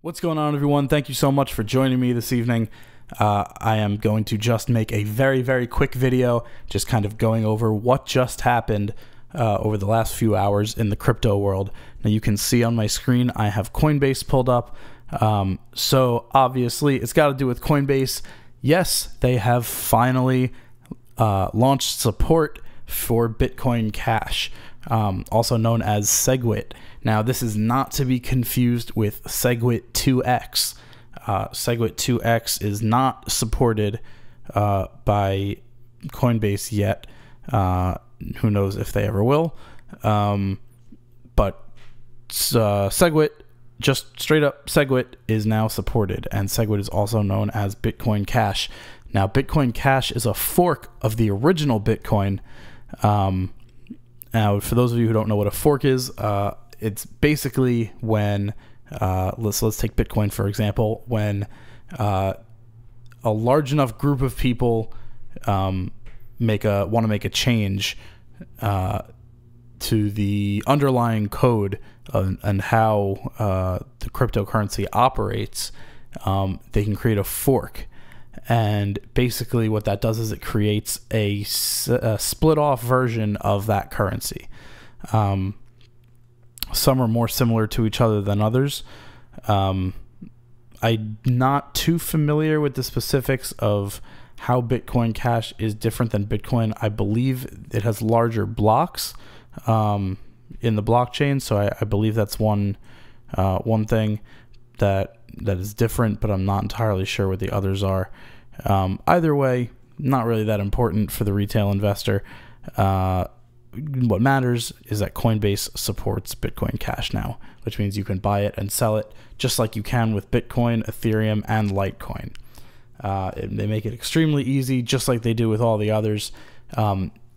What's going on, everyone? Thank you so much for joining me this evening. I am going to just make a very quick video, just kind of going over what just happened over the last few hours in the crypto world. Now you can see on my screen I have Coinbase pulled up. So obviously it's got to do with Coinbase. Yes, they have finally launched support for Bitcoin Cash, also known as SegWit. Now, this is not to be confused with SegWit 2x. SegWit 2x is not supported by Coinbase yet. Who knows if they ever will. But SegWit, just straight up SegWit, is now supported, and SegWit is also known as Bitcoin Cash. Now, Bitcoin Cash is a fork of the original Bitcoin. Now, for those of you who don't know what a fork is, it's basically when, let's take Bitcoin for example, when a large enough group of people want to make a change to the underlying code and how the cryptocurrency operates, they can create a fork. And basically what that does is it creates a split off version of that currency. Some are more similar to each other than others. I'm not too familiar with the specifics of how Bitcoin Cash is different than Bitcoin. I believe it has larger blocks in the blockchain, so I believe that's one thing that is different, but I'm not entirely sure what the others are. Either way, not really that important for the retail investor. What matters is that Coinbase supports Bitcoin Cash now, which means you can buy it and sell it just like you can with Bitcoin, Ethereum, and Litecoin. They make it extremely easy, just like they do with all the others.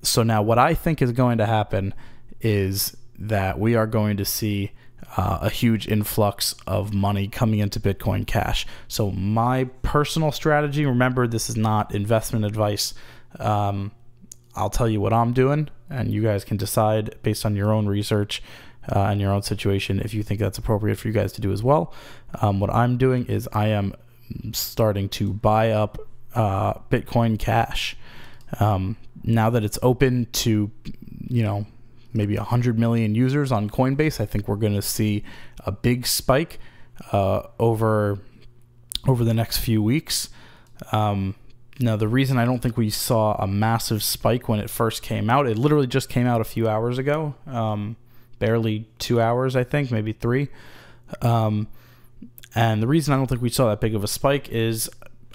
So now what I think is going to happen is that we are going to see a huge influx of money coming into Bitcoin Cash. So my personal strategy, remember, this is not investment advice. I'll tell you what I'm doing, and you guys can decide based on your own research and your own situation if you think that's appropriate for you guys to do as well. What I'm doing is I am starting to buy up Bitcoin Cash. Now that it's open to, maybe 100 million users on Coinbase, I think we're going to see a big spike over the next few weeks. Now, the reason I don't think we saw a massive spike when it first came out, it literally just came out a few hours ago, barely 2 hours, I think, maybe 3. And the reason I don't think we saw that big of a spike is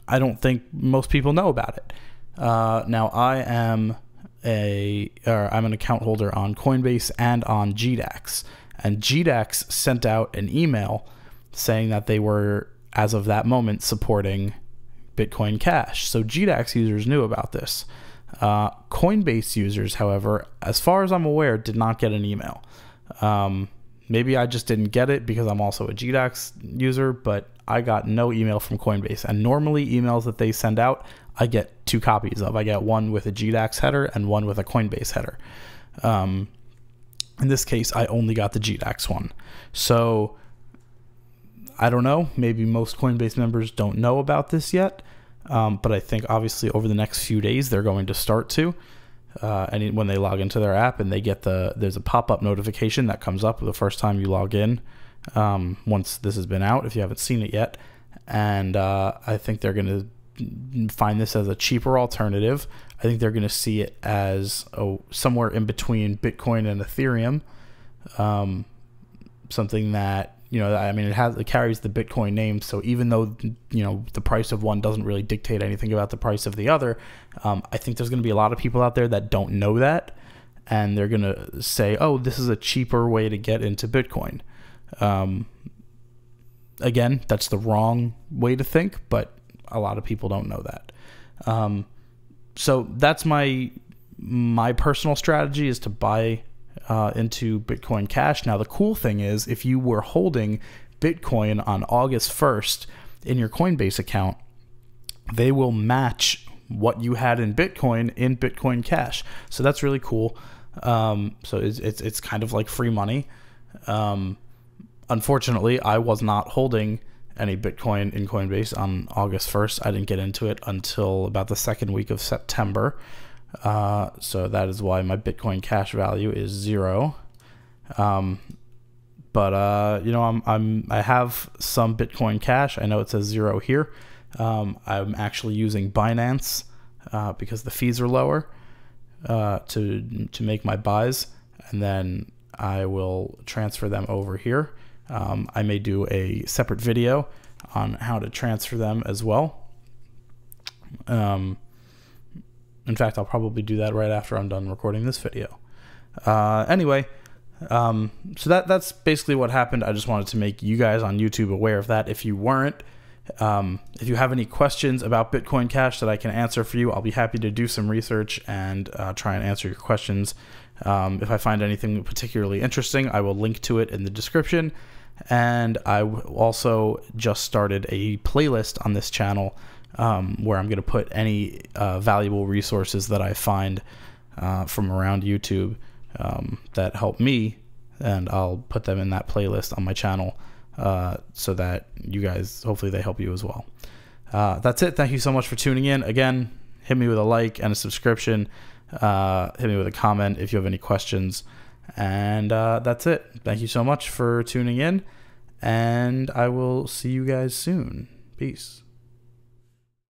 I don't think most people know about it. Now, I'm an account holder on Coinbase and on GDAX, and GDAX sent out an email saying that they were, as of that moment, supporting Bitcoin Cash. So GDAX users knew about this. Coinbase users, however, as far as I'm aware, did not get an email. Maybe I just didn't get it because I'm also a GDAX user, but I got no email from Coinbase. And normally emails that they send out, I get 2 copies of. I get one with a GDAX header and one with a Coinbase header. In this case, I only got the GDAX one. So I don't know, maybe most Coinbase members don't know about this yet, but I think obviously over the next few days they're going to start to. And when they log into their app and they get there's a pop-up notification that comes up the first time you log in, once this has been out, if you haven't seen it yet. And I think they're going to find this as a cheaper alternative. I think they're going to see it as somewhere in between Bitcoin and Ethereum, something that, it carries the Bitcoin name. So even though, the price of one doesn't really dictate anything about the price of the other, I think there's going to be a lot of people out there that don't know that. And they're going to say, oh, this is a cheaper way to get into Bitcoin. Again, that's the wrong way to think, but a lot of people don't know that. So that's my personal strategy, is to buy into Bitcoin Cash. Now, the cool thing is, if you were holding Bitcoin on August 1st in your Coinbase account, they will match what you had in Bitcoin Cash. So that's really cool. So it's kind of like free money. Unfortunately, I was not holding any Bitcoin in Coinbase on August 1st. I didn't get into it until about the second week of September. So that is why my Bitcoin Cash value is 0. But you know, I have some Bitcoin Cash. I know it says 0 here. I'm actually using Binance because the fees are lower to make my buys, and then I will transfer them over here. I may do a separate video on how to transfer them as well. In fact, I'll probably do that right after I'm done recording this video. Anyway, so that's basically what happened. I just wanted to make you guys on YouTube aware of that. If you weren't, if you have any questions about Bitcoin Cash that I can answer for you, I'll be happy to do some research and try and answer your questions. If I find anything particularly interesting, I will link to it in the description. And I also just started a playlist on this channel where I'm going to put any valuable resources that I find from around YouTube that help me, and I'll put them in that playlist on my channel so that you guys, hopefully they help you as well. That's it. Thank you so much for tuning in. Again, hit me with a like and a subscription. Hit me with a comment if you have any questions. And that's it. Thank you so much for tuning in, and I will see you guys soon. Peace.